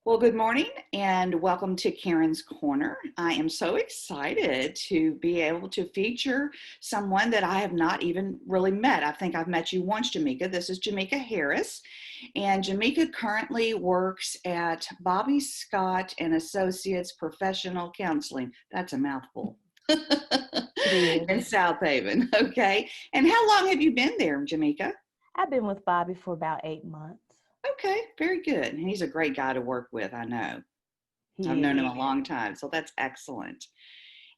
Well, good morning and welcome to Karen's Corner. I am so excited to be able to feature someone that I have not even really met. I think I've met you once, Jamieka. This is Jamieka Harris, and Jamieka currently works at Bobby Scott and Associates Professional Counseling. That's a mouthful. It is. In South Haven. Okay. And how long have you been there, Jamieka? I've been with Bobby for about 8 months. Okay, very good. And he's a great guy to work with, I know. I've He known him is. a long time, so that's excellent.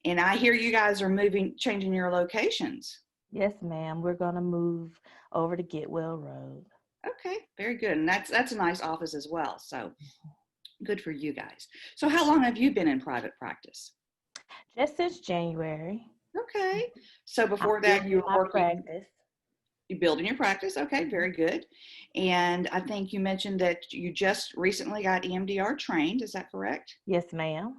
And I hear you guys are changing your locations. Yes, ma'am. We're going to move over to Getwell Road. Okay, very good. And that's a nice office as well. So good for you guys. So how long have you been in private practice? Just since January. Okay. So I'm before that you building were my working, practice. you building your practice. Okay, very good. And I think you mentioned that you just recently got EMDR trained. Is that correct? Yes, ma'am.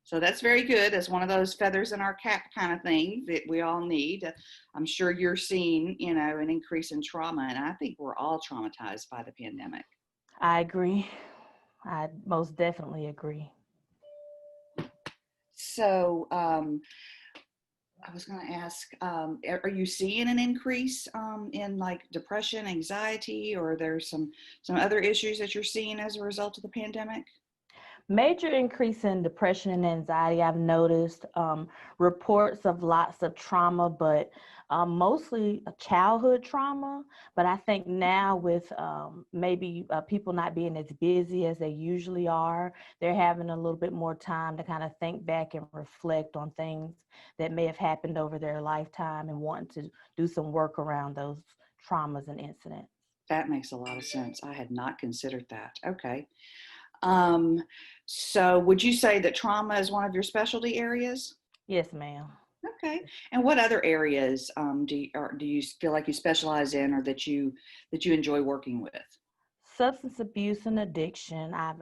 So that's very good. That's one of those feathers in our cap kind of thing that we all need. I'm sure you're seeing, an increase in trauma, and I think we're all traumatized by the pandemic. I agree. I most definitely agree. So I was going to ask, are you seeing an increase in like depression, anxiety, or there's some other issues that you're seeing as a result of the pandemic? Major increase in depression and anxiety. I've noticed reports of lots of trauma, but mostly a childhood trauma. But I think now with maybe people not being as busy as they usually are, they're having a little bit more time to kind of think back and reflect on things that may have happened over their lifetime and wanting to do some work around those traumas and incidents. That makes a lot of sense. I had not considered that. Okay. Um, so would you say that trauma is one of your specialty areas? Yes, ma'am. Okay. And what other areas do you feel like you specialize in, or that you enjoy working with? Substance abuse and addiction. I've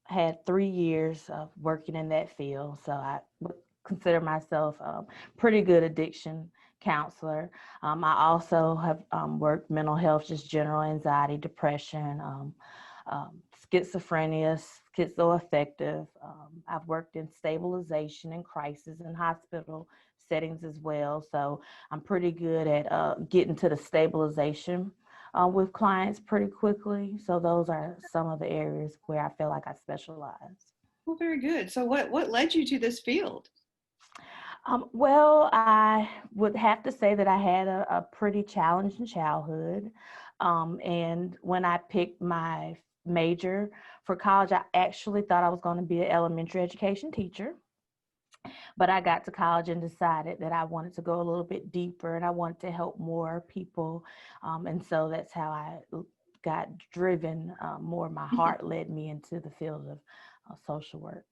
had 3 years of working in that field, so I would consider myself a pretty good addiction counselor. I also have worked mental health, just general anxiety, depression, schizophrenia, schizoaffective. I've worked in stabilization and crisis and hospital settings as well, so I'm pretty good at getting to the stabilization with clients pretty quickly. So those are some of the areas where I feel like I specialize. Well, very good. So what led you to this field? Well, I would have to say that I had a pretty challenging childhood. And when I picked my major for college, I actually thought I was going to be an elementary education teacher. But I got to college and decided that I wanted to go a little bit deeper and I wanted to help more people. And so that's how I got driven more. My heart led me into the field of social work.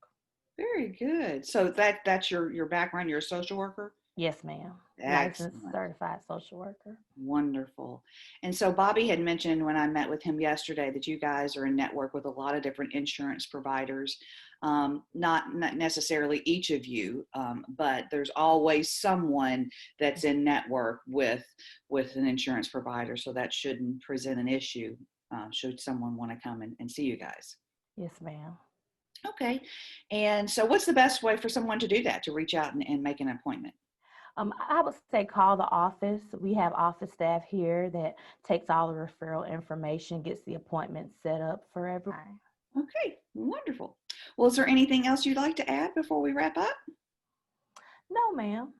Very good. So that's your background. You're a social worker? Yes, ma'am. Licensed Excellent. certified social worker. Wonderful. And so Bobby had mentioned when I met with him yesterday that you guys are in network with a lot of different insurance providers. Not necessarily each of you, but there's always someone that's in network with an insurance provider. So that shouldn't present an issue should someone want to come and see you guys. Yes, ma'am. Okay. And so what's the best way for someone to do that, to reach out and make an appointment? I would say call the office. We have office staff here that takes all the referral information, gets the appointment set up for everyone. Okay, wonderful. Well, is there anything else you'd like to add before we wrap up? No, ma'am.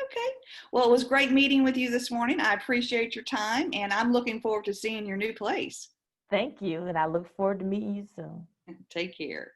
Okay. Well, it was great meeting with you this morning. I appreciate your time, and I'm looking forward to seeing your new place. Thank you. And I look forward to meeting you soon. Take care.